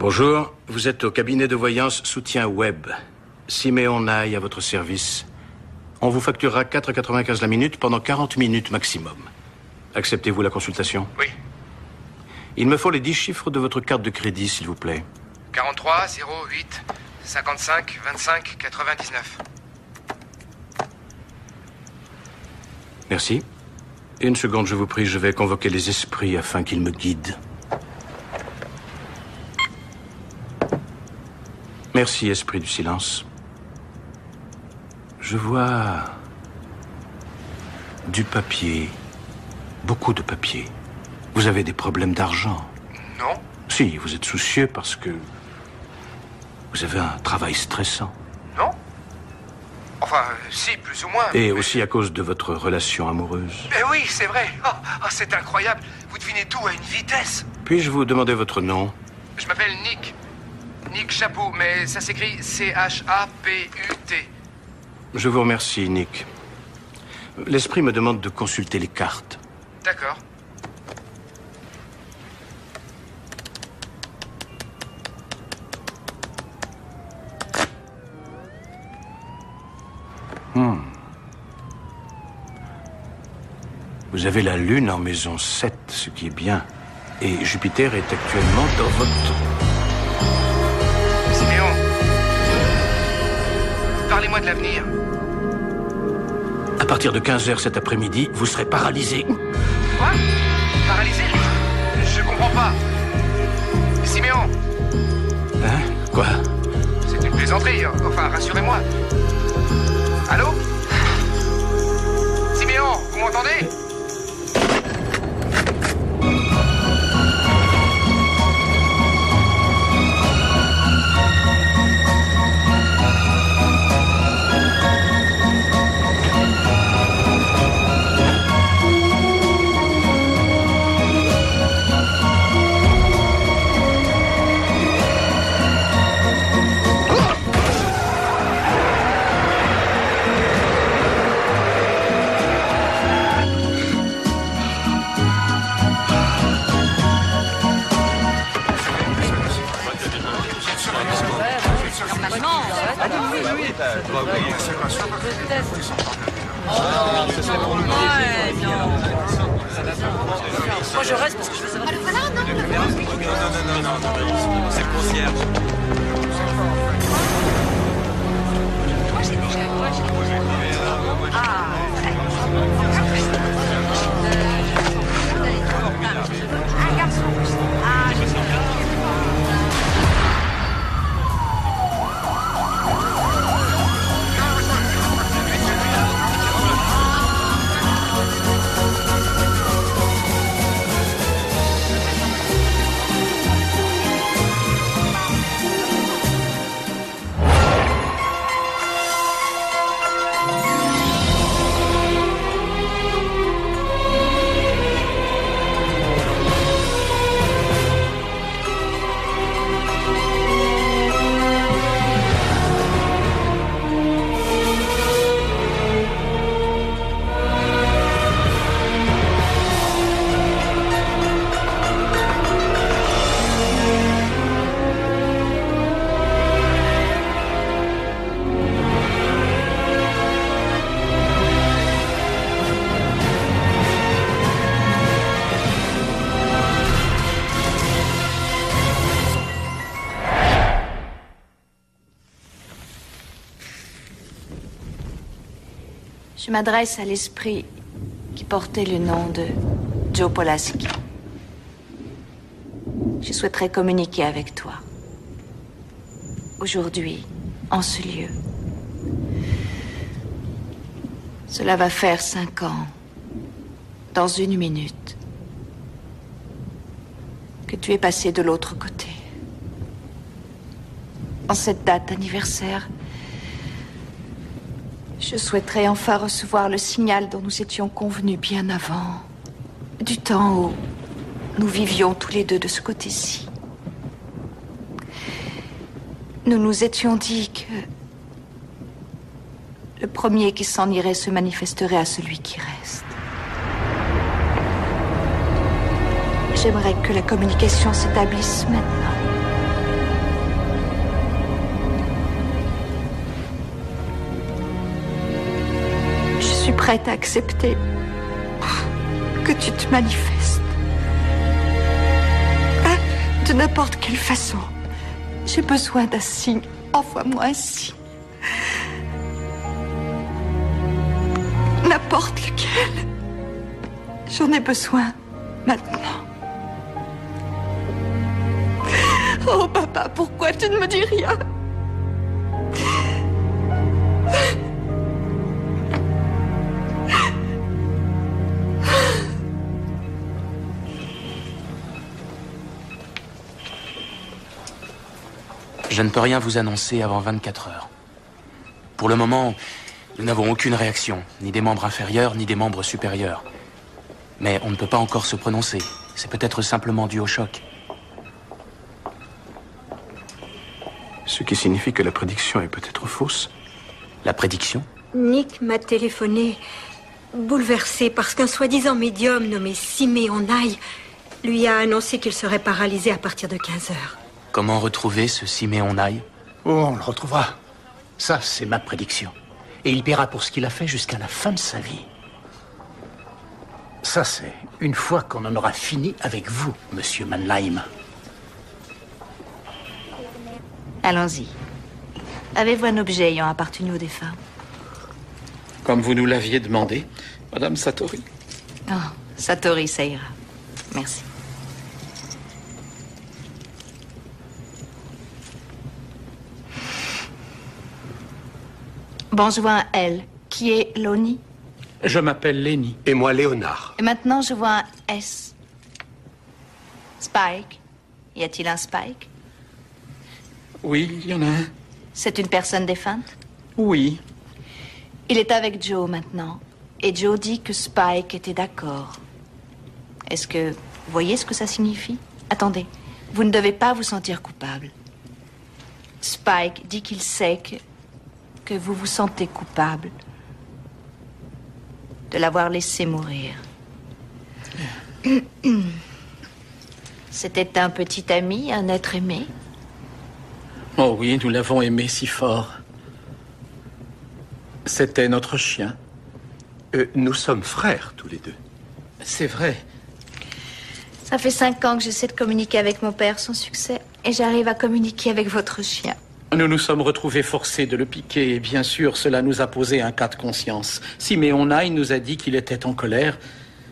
Bonjour, vous êtes au cabinet de voyance Soutien Web. Siméon Naï à votre service. On vous facturera 4,95 la minute pendant 40 minutes maximum. Acceptez-vous la consultation? Oui. Il me faut les 10 chiffres de votre carte de crédit, s'il vous plaît. 43 08 55 25 99. Merci. Une seconde, je vous prie, je vais convoquer les esprits afin qu'ils me guident. Merci, esprit du silence. Je vois du papier, beaucoup de papier. Vous avez des problèmes d'argent? Non. Si, vous êtes soucieux parce que vous avez un travail stressant. Non. Enfin, si, plus ou moins. Et aussi à cause de votre relation amoureuse. Mais oui, c'est vrai. Oh, c'est incroyable. Vous devinez tout à une vitesse. Puis-je vous demander votre nom? Je m'appelle Nick. Nick Chapeau, mais ça s'écrit C-H-A-P-U-T. Je vous remercie, Nick. L'esprit me demande de consulter les cartes. D'accord. Vous avez la Lune en maison 7, ce qui est bien. Et Jupiter est actuellement dans votre... Siméon, parlez-moi de l'avenir. À partir de 15h cet après-midi, vous serez paralysé. Quoi? Paralysé? Je comprends pas. Siméon. Hein? Quoi? C'est une plaisanterie. Enfin, rassurez-moi. Allô? Siméon, vous m'entendez? Moi je reste parce que je veux savoir. Voilà, non. C'est le concierge. Un garçon. Je m'adresse à l'esprit qui portait le nom de Joe Polaski. Je souhaiterais communiquer avec toi. Aujourd'hui, en ce lieu. Cela va faire 5 ans, dans 1 minute, que tu es passé de l'autre côté. En cette date anniversaire, je souhaiterais enfin recevoir le signal dont nous étions convenus bien avant, du temps où nous vivions tous les deux de ce côté-ci. Nous nous étions dit que le premier qui s'en irait se manifesterait à celui qui reste. J'aimerais que la communication s'établisse maintenant. Je suis prête à accepter que tu te manifestes. De n'importe quelle façon. J'ai besoin d'un signe. Envoie-moi un signe. N'importe lequel. J'en ai besoin maintenant. Oh, papa, pourquoi tu ne me dis rien? Je ne peux rien vous annoncer avant 24 heures. Pour le moment, nous n'avons aucune réaction, ni des membres inférieurs, ni des membres supérieurs. Mais on ne peut pas encore se prononcer. C'est peut-être simplement dû au choc. Ce qui signifie que la prédiction est peut-être fausse. La prédiction? Nick m'a téléphoné, bouleversé parce qu'un soi-disant médium nommé Siméon Nye lui a annoncé qu'il serait paralysé à partir de 15 heures. Comment retrouver ce Siméon Nye? Oh, on le retrouvera. Ça, c'est ma prédiction. Et il paiera pour ce qu'il a fait jusqu'à la fin de sa vie. Ça, c'est une fois qu'on en aura fini avec vous, monsieur Mannheim. Allons-y. Avez-vous un objet ayant appartenu au défunt? Comme vous nous l'aviez demandé, Madame Satori. Oh, Satori, ça ira. Merci. Bon, je vois un L. Qui est Lonnie? Je m'appelle Lenny. Et moi, Léonard. Et maintenant, je vois un S. Spike. Y a-t-il un Spike? Oui, il y en a un. C'est une personne défunte? Oui. Il est avec Joe maintenant. Et Joe dit que Spike était d'accord. Est-ce que vous voyez ce que ça signifie? Attendez, vous ne devez pas vous sentir coupable. Spike dit qu'il sait que vous vous sentez coupable de l'avoir laissé mourir. C'était un petit ami, un être aimé? Oh oui, nous l'avons aimé si fort. C'était notre chien. Nous sommes frères, tous les deux. C'est vrai. Ça fait 5 ans que j'essaie de communiquer avec mon père sans succès. Et j'arrive à communiquer avec votre chien. Nous nous sommes retrouvés forcés de le piquer et bien sûr, cela nous a posé un cas de conscience. Siméon Nye nous a dit qu'il était en colère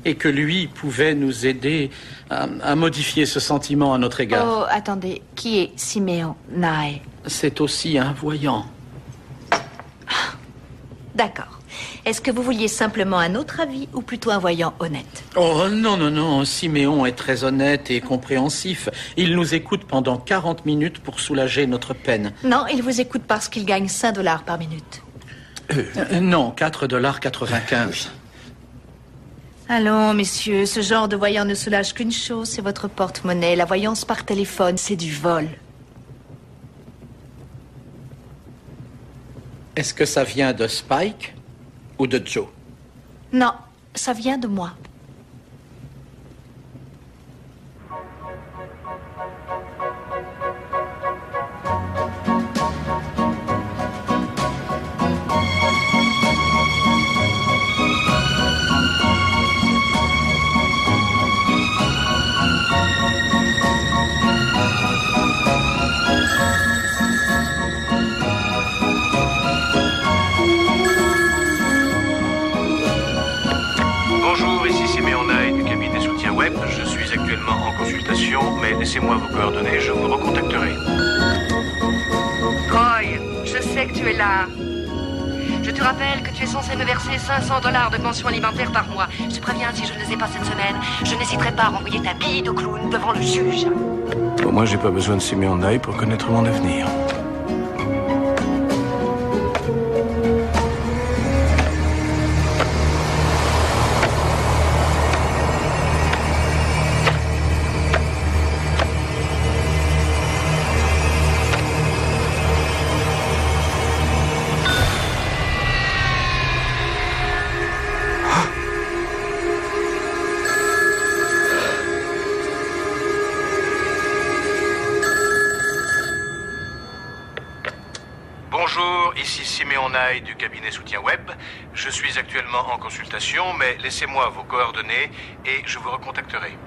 et que lui pouvait nous aider à modifier ce sentiment à notre égard. Oh, attendez, qui est Siméon Nye? C'est aussi un voyant. D'accord. Est-ce que vous vouliez simplement un autre avis ou plutôt un voyant honnête? Oh non, non, non, Siméon est très honnête et compréhensif. Il nous écoute pendant 40 minutes pour soulager notre peine. Non, il vous écoute parce qu'il gagne 5 $ par minute. Non, 4,95 $. Allons, messieurs, ce genre de voyant ne soulage qu'une chose, c'est votre porte-monnaie. La voyance par téléphone, c'est du vol. Est-ce que ça vient de Spike ou de Joe? Non, ça vient de moi. laissez-moi vos coordonnées, je vous recontacterai. Roy, je sais que tu es là. Je te rappelle que tu es censé me verser $500 de pension alimentaire par mois. Je te préviens, si je ne les ai pas cette semaine, je n'hésiterai pas à renvoyer ta bille de clown devant le juge. Pour moi, j'ai pas besoin de Simeon Nye pour connaître mon avenir. Bonjour, ici Simeon Nye du cabinet soutien web. Je suis actuellement en consultation, mais laissez-moi vos coordonnées et je vous recontacterai.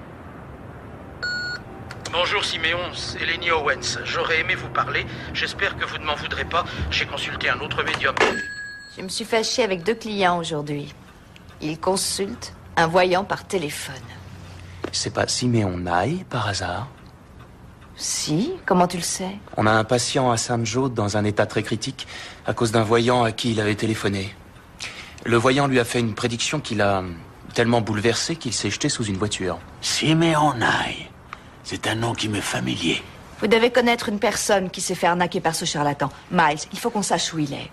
Bonjour Siméon, c'est Lenny Owens. J'aurais aimé vous parler. J'espère que vous ne m'en voudrez pas. J'ai consulté un autre médium. Je me suis fâchée avec 2 clients aujourd'hui. Ils consultent un voyant par téléphone. C'est pas Simeon Nye, par hasard? Si, comment tu le sais? On a un patient à Saint-Joe dans un état très critique à cause d'un voyant à qui il avait téléphoné. Le voyant lui a fait une prédiction qui l'a tellement bouleversé qu'il s'est jeté sous une voiture. Simeon Nye. C'est un nom qui m'est familier. Vous devez connaître une personne qui s'est fait arnaquer par ce charlatan. Miles, il faut qu'on sache où il est.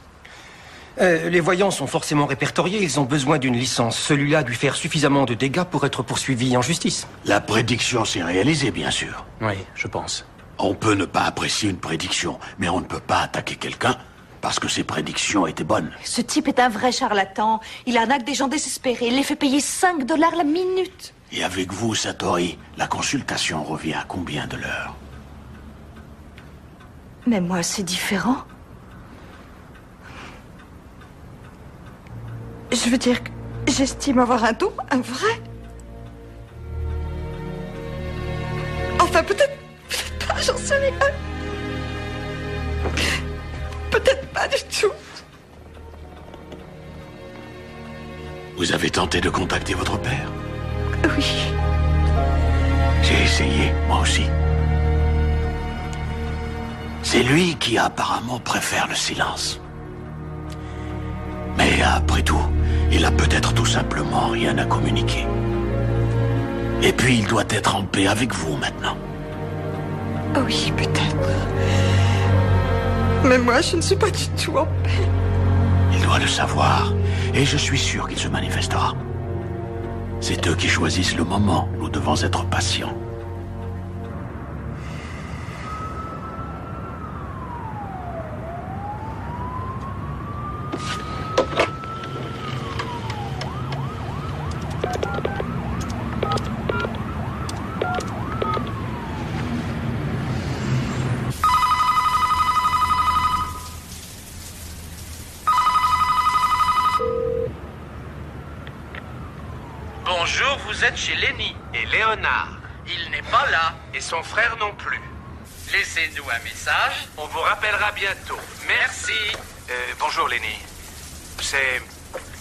Les voyants sont forcément répertoriés. Ils ont besoin d'une licence. Celui-là a dû faire suffisamment de dégâts pour être poursuivi en justice. La prédiction s'est réalisée, bien sûr. Oui, je pense. On peut ne pas apprécier une prédiction, mais on ne peut pas attaquer quelqu'un parce que ses prédictions étaient bonnes. Ce type est un vrai charlatan. Il arnaque des gens désespérés. Il les fait payer $5 la minute. Et avec vous, Satori, la consultation revient à combien de l'heure? Mais moi, c'est différent. Je veux dire que j'estime avoir un don, un vrai. Enfin, peut-être pas, j'en sais rien. Peut-être pas du tout. Vous avez tenté de contacter votre père? Oui. J'ai essayé, moi aussi. C'est lui qui apparemment préfère le silence. Mais après tout, il a peut-être tout simplement rien à communiquer. Et puis il doit être en paix avec vous maintenant. Oui, peut-être. Mais moi, je ne suis pas du tout en paix. Il doit le savoir, et je suis sûr qu'il se manifestera. C'est eux qui choisissent le moment. Nous devons être patients. Bonjour, vous êtes chez Lenny. Et Léonard. Il n'est pas là. Et son frère non plus. Laissez-nous un message. On vous rappellera bientôt. Merci. Bonjour, Lenny. C'est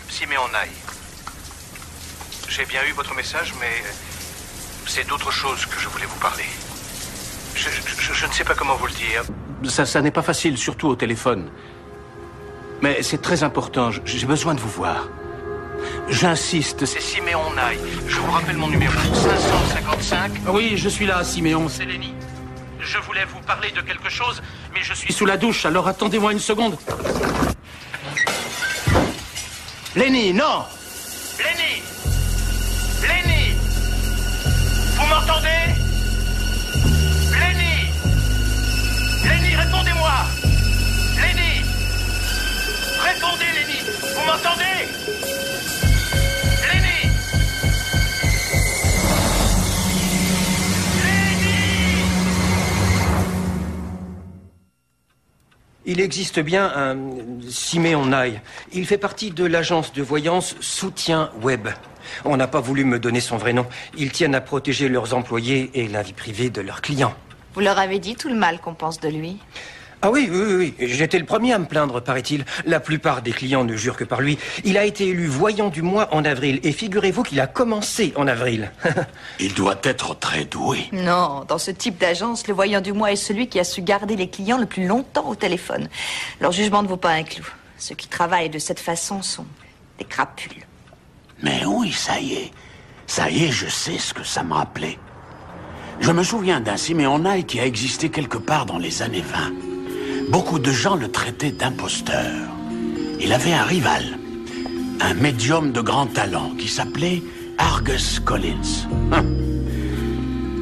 Simeon Nye. J'ai bien eu votre message, mais c'est d'autre chose que je voulais vous parler. Je ne sais pas comment vous le dire. Ça n'est pas facile, surtout au téléphone. Mais c'est très important. J'ai besoin de vous voir. J'insiste, c'est Simeon Nye. Je vous rappelle mon numéro, 555. Oui, je suis là, Siméon, c'est Lenny. Je voulais vous parler de quelque chose, mais je suis sous la douche, alors attendez-moi une seconde. Lenny, non! Lenny! Lenny! Vous m'entendez? Lenny! Lenny, répondez-moi! Lenny! Répondez, Lenny! Vous m'entendez? Il existe bien un Simeon Nye. Il fait partie de l'agence de voyance Soutien Web. On n'a pas voulu me donner son vrai nom. Ils tiennent à protéger leurs employés et la vie privée de leurs clients. Vous leur avez dit tout le mal qu'on pense de lui? Ah oui, j'étais le premier à me plaindre, paraît-il. La plupart des clients ne jurent que par lui. Il a été élu voyant du mois en avril, et figurez-vous qu'il a commencé en avril. Il doit être très doué. Non, dans ce type d'agence, le voyant du mois est celui qui a su garder les clients le plus longtemps au téléphone. Leur jugement ne vaut pas un clou. Ceux qui travaillent de cette façon sont des crapules. Mais oui, ça y est, je sais ce que ça me rappelait. Je me souviens d'un Simeon Nye qui a existé quelque part dans les années 20. Beaucoup de gens le traitaient d'imposteur. Il avait un rival, un médium de grand talent qui s'appelait Argus Collins.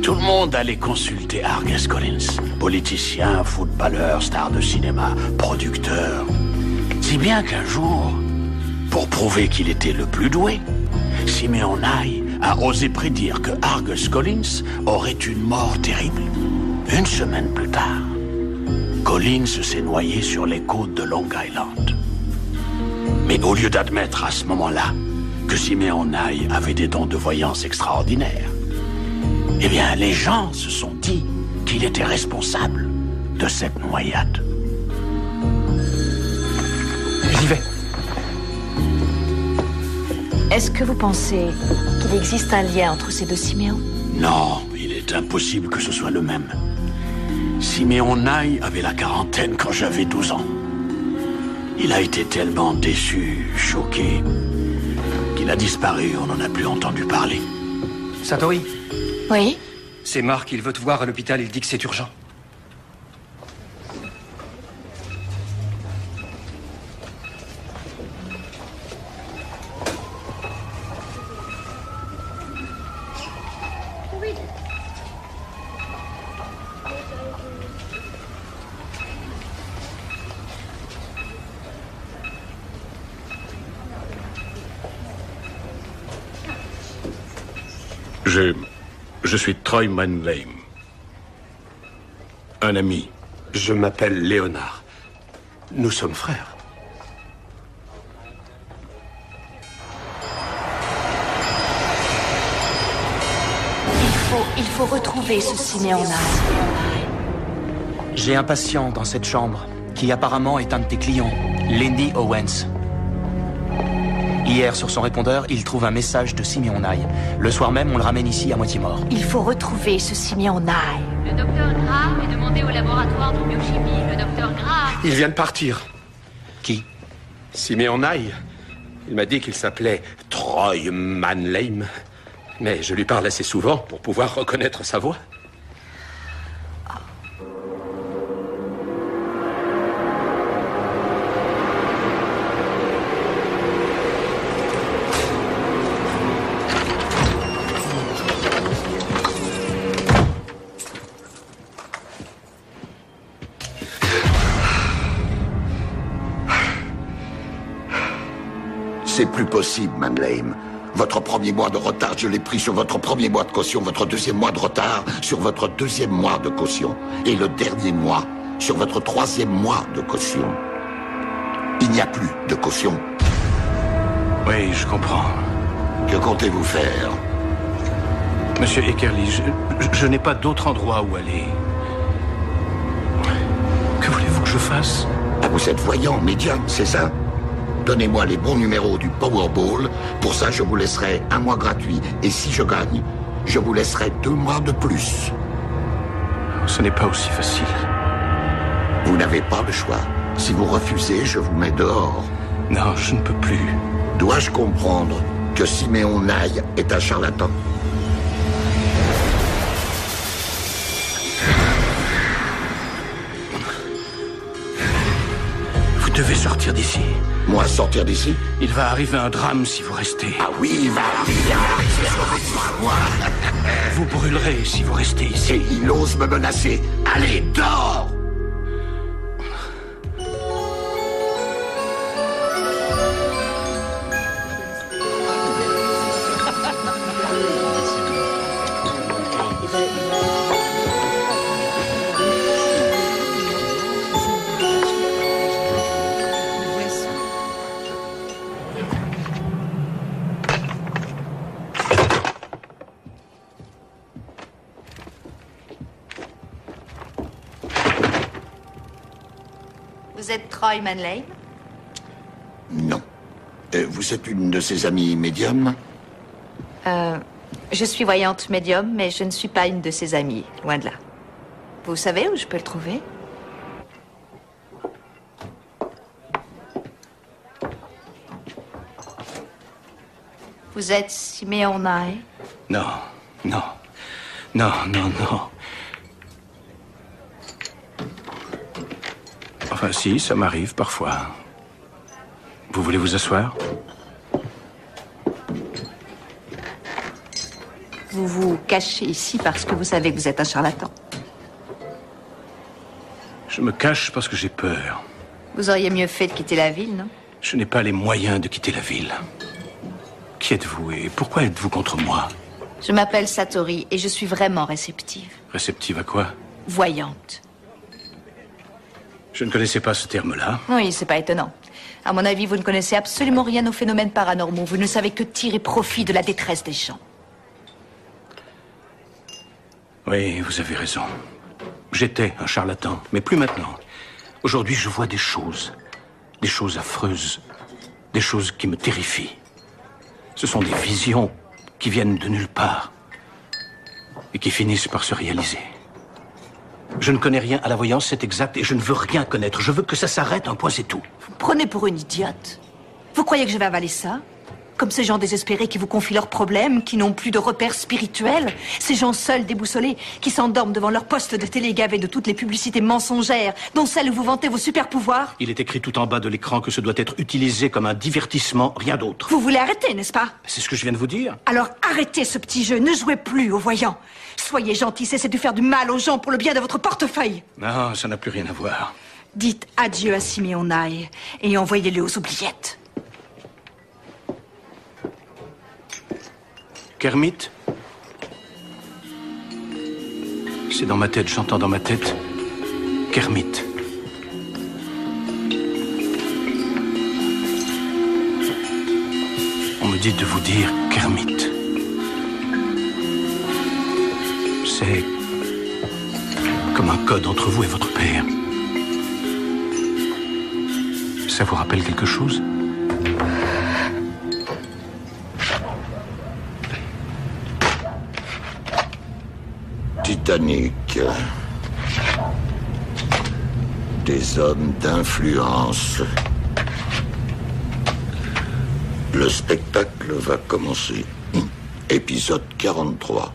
Tout le monde allait consulter Argus Collins. Politicien, footballeur, star de cinéma, producteur. Si bien qu'un jour, pour prouver qu'il était le plus doué, Simeon Nye a osé prédire que Argus Collins aurait une mort terrible. Une semaine plus tard, Collins s'est noyé sur les côtes de Long Island. Mais au lieu d'admettre à ce moment-là que Simeon Nye avait des dons de voyance extraordinaires, eh bien, les gens se sont dit qu'il était responsable de cette noyade. J'y vais. Est-ce que vous pensez qu'il existe un lien entre ces deux Siméon? Non, il est impossible que ce soit le même. Simeon Nye avait la quarantaine quand j'avais 12 ans. Il a été tellement déçu, choqué, qu'il a disparu, on n'en a plus entendu parler. Satori? Oui? C'est Marc, il veut te voir à l'hôpital, il dit que c'est urgent. Je suis Troy Mannheim. Un ami. Je m'appelle Léonard. Nous sommes frères. Il faut retrouver ce Siméon Nye. J'ai un patient dans cette chambre qui apparemment est un de tes clients, Lenny Owens. Hier, sur son répondeur, il trouve un message de Simeon Nye. Le soir même, on le ramène ici à moitié mort. Il faut retrouver ce Simeon Nye. Le docteur Graham est demandé au laboratoire de biochimie. Le docteur Graham... Il vient de partir. Qui? Simeon Nye. Il m'a dit qu'il s'appelait Troy Mannheim. Mais je lui parle assez souvent pour pouvoir reconnaître sa voix. C'est plus possible, Mannheim. Votre premier mois de retard, je l'ai pris sur votre premier mois de caution. Votre deuxième mois de retard, sur votre deuxième mois de caution. Et le dernier mois, sur votre troisième mois de caution. Il n'y a plus de caution. Oui, je comprends. Que comptez-vous faire? Monsieur Eckerly, je n'ai pas d'autre endroit où aller. Que voulez-vous que je fasse? Ah, vous êtes voyant, médium, c'est ça? Donnez-moi les bons numéros du Powerball. Pour ça, je vous laisserai 1 mois gratuit. Et si je gagne, je vous laisserai 2 mois de plus. Ce n'est pas aussi facile. Vous n'avez pas le choix. Si vous refusez, je vous mets dehors. Non, je ne peux plus. Dois-je comprendre que Simeon Nye est un charlatan? Vous devez sortir d'ici. Moi, sortir d'ici? Il va arriver un drame si vous restez. Ah oui, il va arriver un drame. Vous brûlerez si vous restez ici. Et il ose me menacer. Allez, dehors! Vous êtes Troy Manley? Non. Vous êtes une de ses amies médiums? Je suis voyante médium, mais je ne suis pas une de ses amies, loin de là. Vous savez où je peux le trouver? Vous êtes Simeon Nye? Non, non, non, non, non. Enfin, si, ça m'arrive parfois. Vous voulez vous asseoir? Vous vous cachez ici parce que vous savez que vous êtes un charlatan. Je me cache parce que j'ai peur. Vous auriez mieux fait de quitter la ville, non? Je n'ai pas les moyens de quitter la ville. Qui êtes-vous et pourquoi êtes-vous contre moi? Je m'appelle Satori et je suis vraiment réceptive. Réceptive à quoi? Voyante. Je ne connaissais pas ce terme-là. Oui, c'est pas étonnant. À mon avis, vous ne connaissez absolument rien aux phénomènes paranormaux. Vous ne savez que tirer profit de la détresse des gens. Oui, vous avez raison. J'étais un charlatan, mais plus maintenant. Aujourd'hui, je vois des choses affreuses, des choses qui me terrifient. Ce sont des visions qui viennent de nulle part et qui finissent par se réaliser. Je ne connais rien à la voyance, c'est exact, et je ne veux rien connaître. Je veux que ça s'arrête, un point, c'est tout. Vous me prenez pour une idiote. Vous croyez que je vais avaler ça? Comme ces gens désespérés qui vous confient leurs problèmes, qui n'ont plus de repères spirituels. Ces gens seuls, déboussolés, qui s'endorment devant leur poste de télé gavés de toutes les publicités mensongères, dont celle où vous vantez vos super pouvoirs. Il est écrit tout en bas de l'écran que ce doit être utilisé comme un divertissement, rien d'autre. Vous voulez arrêter, n'est-ce pas? C'est ce que je viens de vous dire. Alors arrêtez ce petit jeu, ne jouez plus aux voyants. Soyez gentils, cessez de faire du mal aux gens pour le bien de votre portefeuille. Non, ça n'a plus rien à voir. Dites adieu à Simeon Nye et envoyez-le aux oubliettes. Kermit? C'est dans ma tête, j'entends dans ma tête Kermit. On me dit de vous dire Kermit. C'est comme un code entre vous et votre père. Ça vous rappelle quelque chose? Titanic. Des hommes d'influence. Le spectacle va commencer. Épisode 43.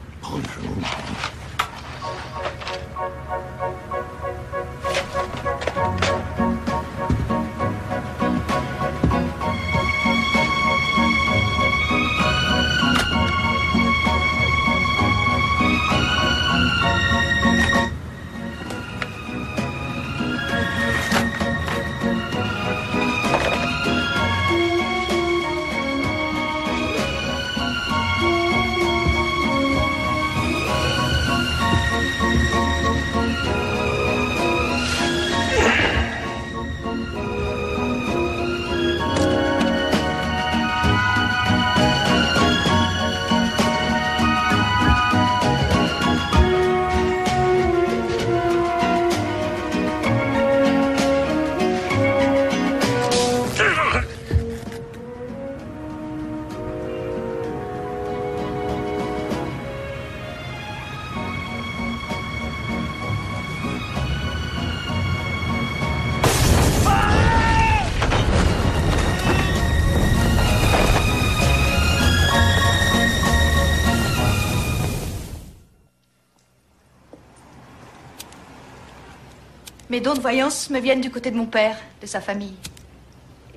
Mes dons de voyance me viennent du côté de mon père, de sa famille.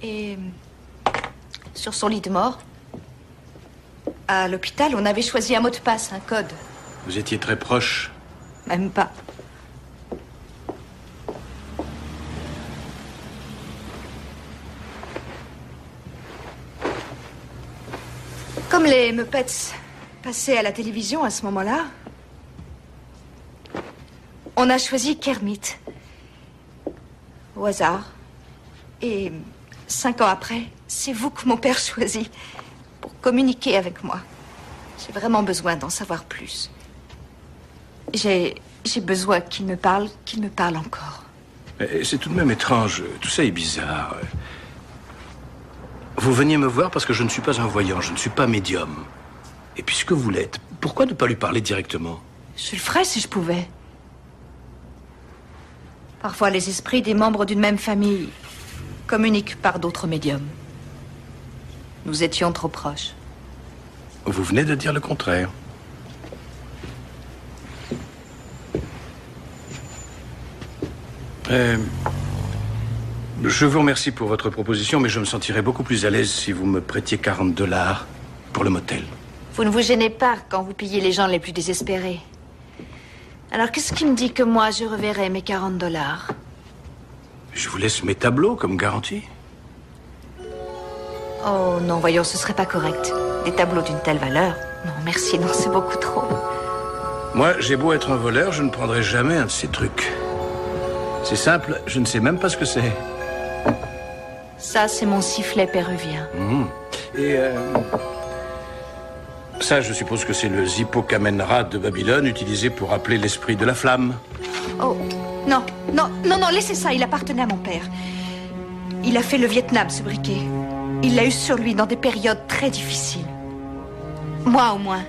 Et sur son lit de mort, à l'hôpital, on avait choisi un mot de passe, un code. Vous étiez très proche. Même pas. Comme les Muppets passaient à la télévision à ce moment-là, on a choisi Kermit. Au hasard. Et 5 ans après, c'est vous que mon père choisit pour communiquer avec moi. J'ai vraiment besoin d'en savoir plus. J'ai besoin qu'il me parle encore. Mais c'est tout de même étrange. Tout ça est bizarre. Vous veniez me voir parce que je ne suis pas un voyant, je ne suis pas médium. Et puisque vous l'êtes, pourquoi ne pas lui parler directement? Je le ferais si je pouvais. Parfois, les esprits des membres d'une même famille communiquent par d'autres médiums. Nous étions trop proches. Vous venez de dire le contraire. Je vous remercie pour votre proposition, mais je me sentirais beaucoup plus à l'aise si vous me prêtiez $40 pour le motel. Vous ne vous gênez pas quand vous pillez les gens les plus désespérés. Alors, qu'est-ce qui me dit que moi, je reverrai mes $40? Je vous laisse mes tableaux comme garantie. Oh non, voyons, ce serait pas correct. Des tableaux d'une telle valeur. Non, merci, non, c'est beaucoup trop. Moi, j'ai beau être un voleur, je ne prendrai jamais un de ces trucs. C'est simple, je ne sais même pas ce que c'est. Ça, c'est mon sifflet péruvien. Et ça, je suppose que c'est le Zippo-Kamenra de Babylone, utilisé pour appeler l'esprit de la flamme. Oh, non, non, non, non, laissez ça, il appartenait à mon père. Il a fait le Vietnam, ce briquet. Il l'a eu sur lui dans des périodes très difficiles. Moi, au moins,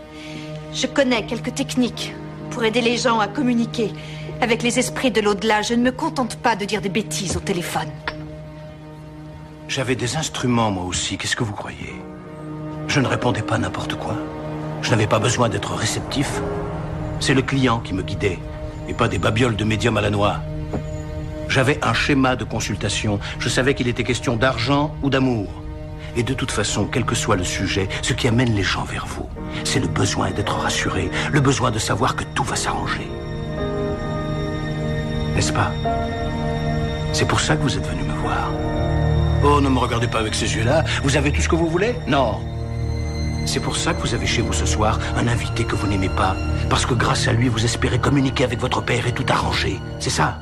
je connais quelques techniques pour aider les gens à communiquer avec les esprits de l'au-delà. Je ne me contente pas de dire des bêtises au téléphone. J'avais des instruments, moi aussi, qu'est-ce que vous croyez? Je ne répondais pas n'importe quoi. Je n'avais pas besoin d'être réceptif. C'est le client qui me guidait, et pas des babioles de médium à la noix. J'avais un schéma de consultation. Je savais qu'il était question d'argent ou d'amour. Et de toute façon, quel que soit le sujet, ce qui amène les gens vers vous, c'est le besoin d'être rassuré, le besoin de savoir que tout va s'arranger. N'est-ce pas? C'est pour ça que vous êtes venu me voir. Oh, ne me regardez pas avec ces yeux-là. Vous avez tout ce que vous voulez? Non. C'est pour ça que vous avez chez vous ce soir un invité que vous n'aimez pas. Parce que grâce à lui, vous espérez communiquer avec votre père et tout arranger. C'est ça?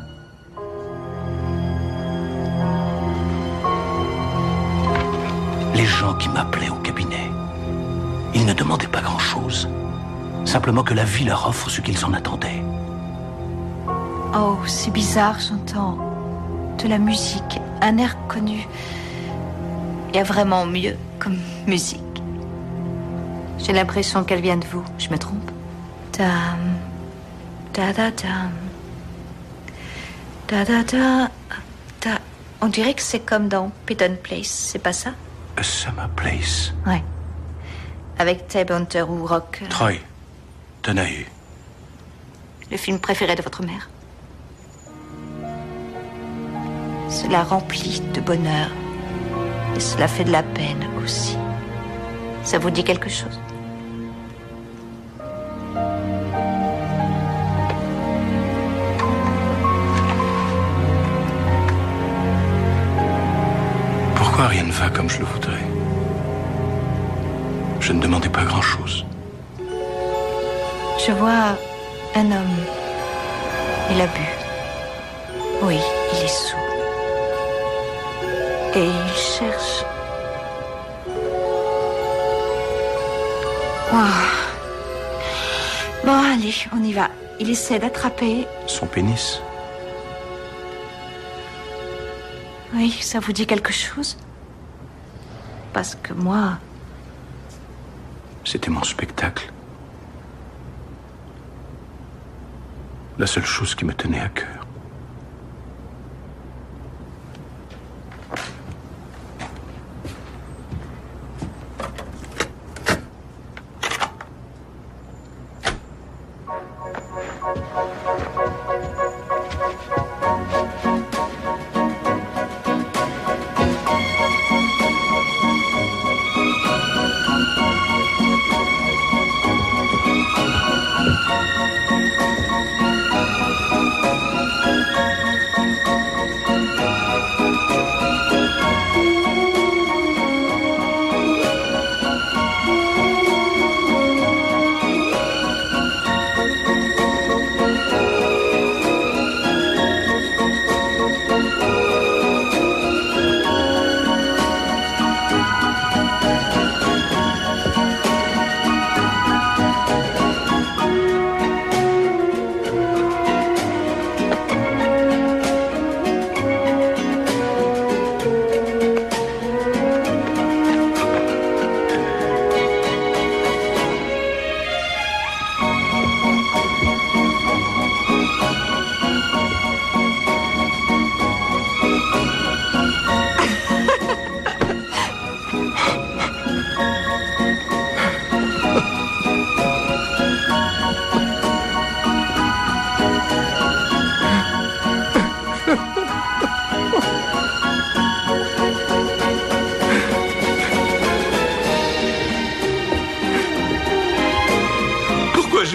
Les gens qui m'appelaient au cabinet, ils ne demandaient pas grand-chose. Simplement que la vie leur offre ce qu'ils en attendaient. Oh, c'est bizarre, j'entends de la musique, un air connu. Il y a vraiment mieux comme musique. J'ai l'impression qu'elle vient de vous. Je me trompe? Dam, da da dam, da da da da. On dirait que c'est comme dans Piton Place, c'est pas ça? A Summer Place. Ouais. Avec Ted Hunter ou Rock. Troy Donahue. Le film préféré de votre mère. Cela remplit de bonheur. Et cela fait de la peine aussi. Ça vous dit quelque chose? Pourquoi rien ne va comme je le voudrais? Je ne demandais pas grand-chose. Je vois un homme. Il a bu. Oui, il est saoul. Et il cherche. Oh. Bon, allez, on y va. Il essaie d'attraper... Son pénis? Oui, ça vous dit quelque chose? Parce que moi... C'était mon spectacle. La seule chose qui me tenait à cœur.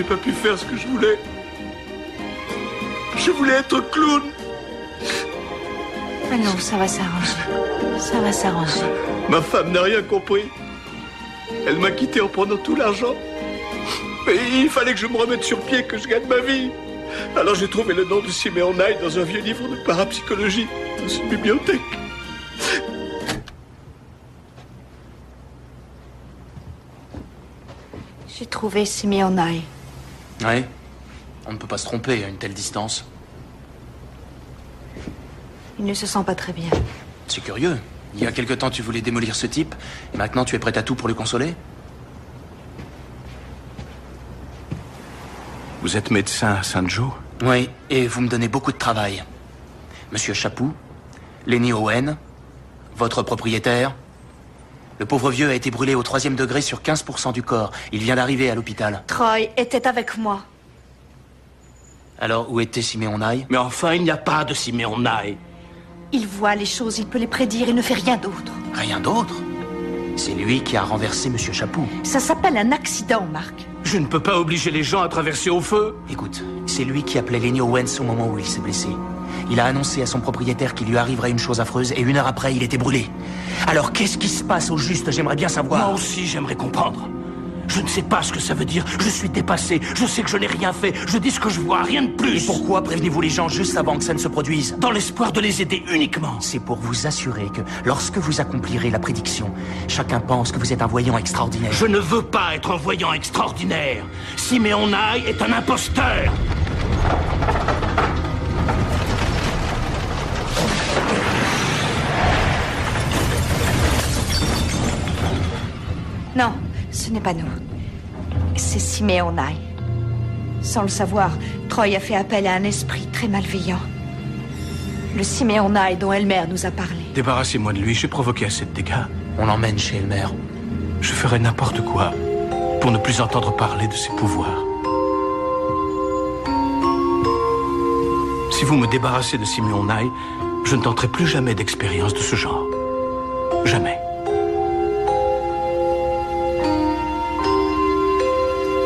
pas pu faire ce que je voulais. Je voulais être clown. Ah non, ça va s'arranger. Ça va s'arranger. Ma femme n'a rien compris. Elle m'a quitté en prenant tout l'argent. Et il fallait que je me remette sur pied, que je gagne ma vie. Alors j'ai trouvé le nom de Siméon Knight dans un vieux livre de parapsychologie, dans une bibliothèque. J'ai trouvé Siméon Knight. Oui. On ne peut pas se tromper à une telle distance. Il ne se sent pas très bien. C'est curieux. Il y a quelque temps, tu voulais démolir ce type, et maintenant tu es prête à tout pour le consoler? Vous êtes médecin à St. Joe? Oui, et vous me donnez beaucoup de travail. Monsieur Chapou, Lenny Owen, votre propriétaire. Le pauvre vieux a été brûlé au 3e degré sur 15% du corps. Il vient d'arriver à l'hôpital. Troy était avec moi. Alors, où était Siméon Knight? Mais enfin, il n'y a pas de Siméon Knight. Il voit les choses, il peut les prédire, il ne fait rien d'autre. Rien d'autre? C'est lui qui a renversé Monsieur Chapou. Ça s'appelle un accident, Marc. Je ne peux pas obliger les gens à traverser au feu. Écoute, c'est lui qui appelait Lenny Owens au moment où il s'est blessé. Il a annoncé à son propriétaire qu'il lui arriverait une chose affreuse et 1 heure après, il était brûlé. Alors, qu'est-ce qui se passe au juste? J'aimerais bien savoir. Moi aussi, j'aimerais comprendre. Je ne sais pas ce que ça veut dire. Je suis dépassé. Je sais que je n'ai rien fait. Je dis ce que je vois, rien de plus. Et pourquoi prévenez-vous les gens juste avant que ça ne se produise? Dans l'espoir de les aider uniquement. C'est pour vous assurer que lorsque vous accomplirez la prédiction, chacun pense que vous êtes un voyant extraordinaire. Je ne veux pas être un voyant extraordinaire. Siméon Knight est un imposteur. Non, ce n'est pas nous. C'est Siméon Knight. Sans le savoir, Troy a fait appel à un esprit très malveillant. Le Siméon Knight dont Elmer nous a parlé. Débarrassez-moi de lui, j'ai provoqué assez de dégâts. On l'emmène chez Elmer. Je ferai n'importe quoi pour ne plus entendre parler de ses pouvoirs. Si vous me débarrassez de Siméon Knight, je ne tenterai plus jamais d'expérience de ce genre. Jamais.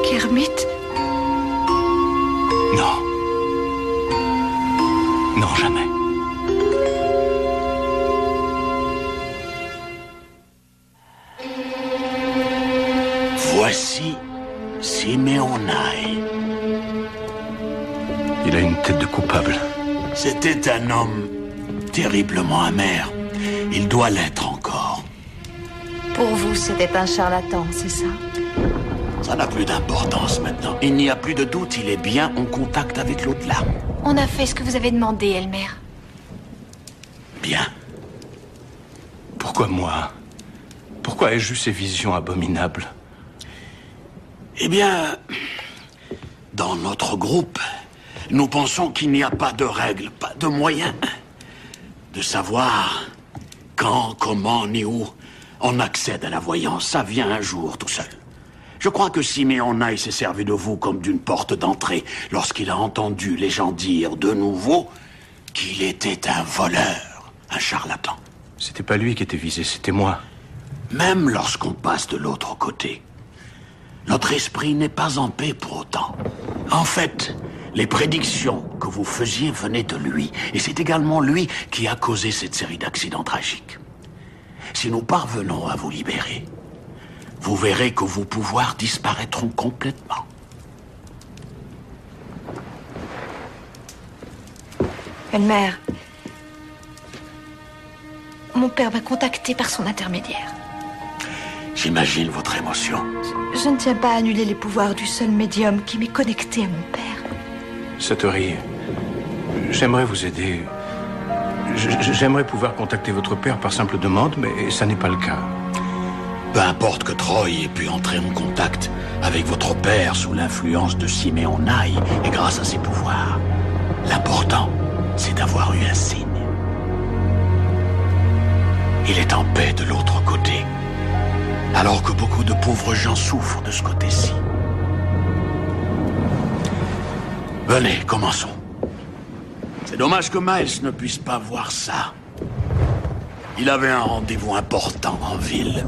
Kermit? Non. Non, jamais. Voici Siméon Knight. Il a une tête de coupable. C'était un homme terriblement amer. Il doit l'être encore. Pour vous, c'était un charlatan, c'est ça? Ça n'a plus d'importance maintenant. Il n'y a plus de doute, il est bien en contact avec l'au-delà. On a fait ce que vous avez demandé, Elmer. Bien. Pourquoi moi? Pourquoi ai-je eu ces visions abominables? Eh bien, dans notre groupe, nous pensons qu'il n'y a pas de règles, pas de moyens de savoir quand, comment, ni où on accède à la voyance. Ça vient un jour tout seul. Je crois que Siméon Knight s'est servi de vous comme d'une porte d'entrée lorsqu'il a entendu les gens dire de nouveau qu'il était un voleur, un charlatan. C'était pas lui qui était visé, c'était moi. Même lorsqu'on passe de l'autre côté, notre esprit n'est pas en paix pour autant. En fait, les prédictions que vous faisiez venaient de lui, et c'est également lui qui a causé cette série d'accidents tragiques. Si nous parvenons à vous libérer, vous verrez que vos pouvoirs disparaîtront complètement. Elmer, mon père m'a contacté par son intermédiaire. J'imagine votre émotion. Je ne tiens pas à annuler les pouvoirs du seul médium qui m'est connecté à mon père. Satori, j'aimerais vous aider. J'aimerais pouvoir contacter votre père par simple demande, mais ça n'est pas le cas. Peu importe que Troy ait pu entrer en contact avec votre père sous l'influence de Siméon Knight et grâce à ses pouvoirs. L'important, c'est d'avoir eu un signe. Il est en paix de l'autre côté, alors que beaucoup de pauvres gens souffrent de ce côté-ci. Venez, commençons. C'est dommage que Miles ne puisse pas voir ça. Il avait un rendez-vous important en ville.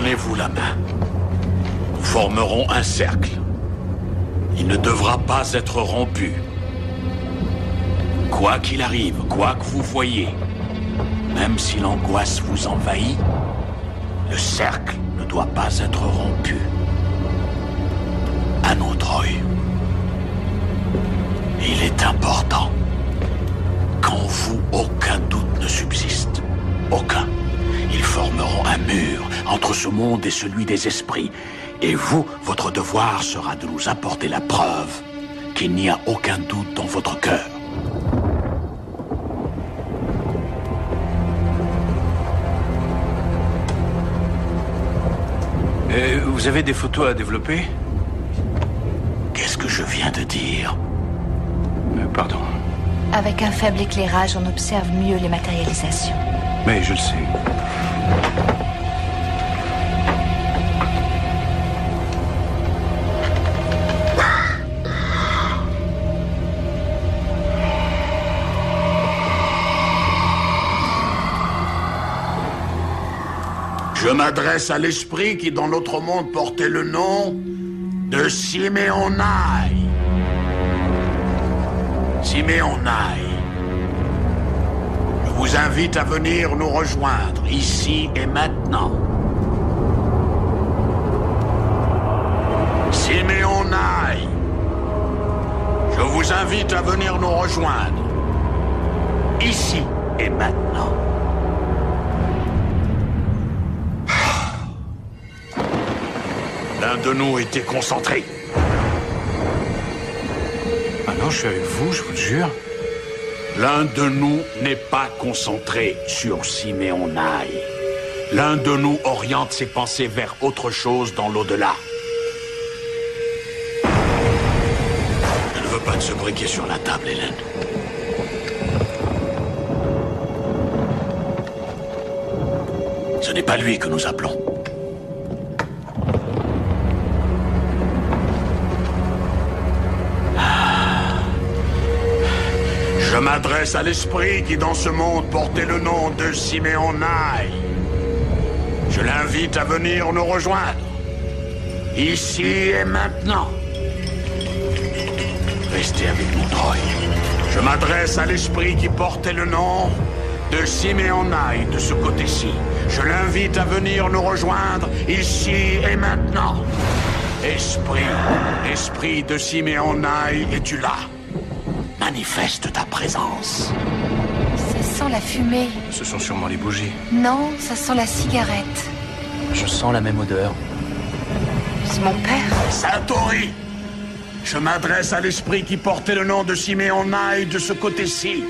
Donnez-vous la main. Nous formerons un cercle. Il ne devra pas être rompu. Quoi qu'il arrive, quoi que vous voyez, même si l'angoisse vous envahit, le cercle ne doit pas être rompu. À nous, Troy. Il est important qu'en vous, aucun doute ne subsiste. Aucun. Ils formeront un mur entre ce monde et celui des esprits. Et vous, votre devoir sera de nous apporter la preuve qu'il n'y a aucun doute dans votre cœur. Vous avez des photos à développer? Qu'est-ce que je viens de dire? Pardon. Avec un faible éclairage, on observe mieux les matérialisations. Mais je le sais. Je m'adresse à l'esprit qui, dans notre monde, portait le nom de Simeonai. Simeonai. Je vous invite à venir nous rejoindre, ici et maintenant. Simeonai. Je vous invite à venir nous rejoindre, ici et maintenant. L'un de nous était concentré. Ah non, je suis avec vous, je vous le jure. L'un de nous n'est pas concentré sur Simeonai. L'un de nous oriente ses pensées vers autre chose dans l'au-delà. Je ne veux pas de se briquer sur la table, Hélène. Ce n'est pas lui que nous appelons. Je m'adresse à l'esprit qui, dans ce monde, portait le nom de Simeonai. Je l'invite à venir nous rejoindre, ici et maintenant. Restez avec nous, Troy. Je m'adresse à l'esprit qui portait le nom de Simeonai de ce côté-ci. Je l'invite à venir nous rejoindre, ici et maintenant. Esprit de Simeonai, es-tu là? Manifeste ta présence. Ça sent la fumée. Ce sont sûrement les bougies. Non, ça sent la cigarette. Je sens la même odeur. C'est mon père. Satori! Je m'adresse à l'esprit qui portait le nom de Simeonai de ce côté-ci.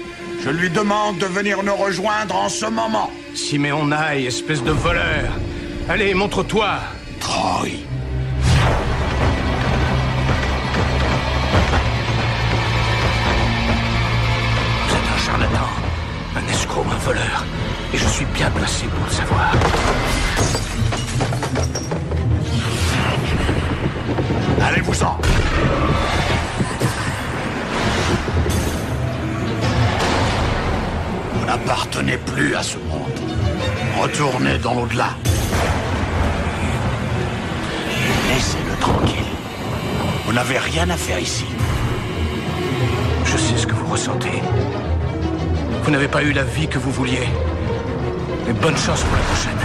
Je lui demande de venir nous rejoindre en ce moment. Simeonai, espèce de voleur. Allez, montre-toi. Troy. Un escroc, un voleur. Et je suis bien placé pour le savoir. Allez-vous-en. Vous n'appartenez plus à ce monde. Retournez dans l'au-delà. Laissez-le tranquille. Vous n'avez rien à faire ici. Je sais ce que vous ressentez. Vous n'avez pas eu la vie que vous vouliez. Mais bonne chance pour la prochaine.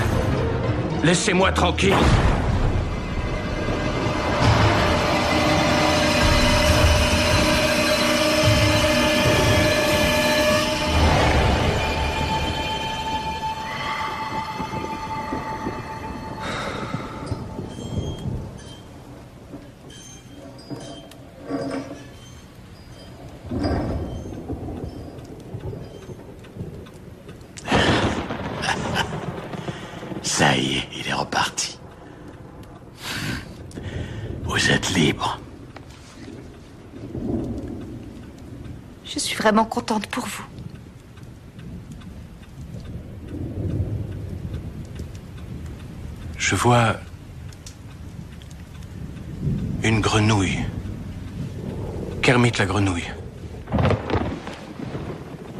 Laissez-moi tranquille. Ça y est, il est reparti. Vous êtes libre. Je suis vraiment contente pour vous. Je vois une grenouille. Kermit la grenouille.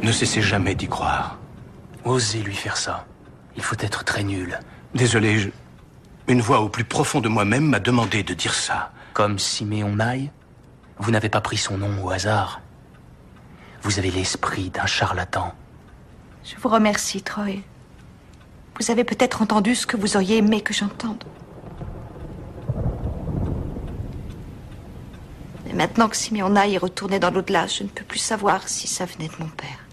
Ne cessez jamais d'y croire. Osez lui faire ça. Il faut être très nul. Désolé, Une voix au plus profond de moi-même m'a demandé de dire ça. Comme Siméon Nye, vous n'avez pas pris son nom au hasard. Vous avez l'esprit d'un charlatan. Je vous remercie, Troy. Vous avez peut-être entendu ce que vous auriez aimé que j'entende. Mais maintenant que Siméon Nye est retourné dans l'au-delà, je ne peux plus savoir si ça venait de mon père.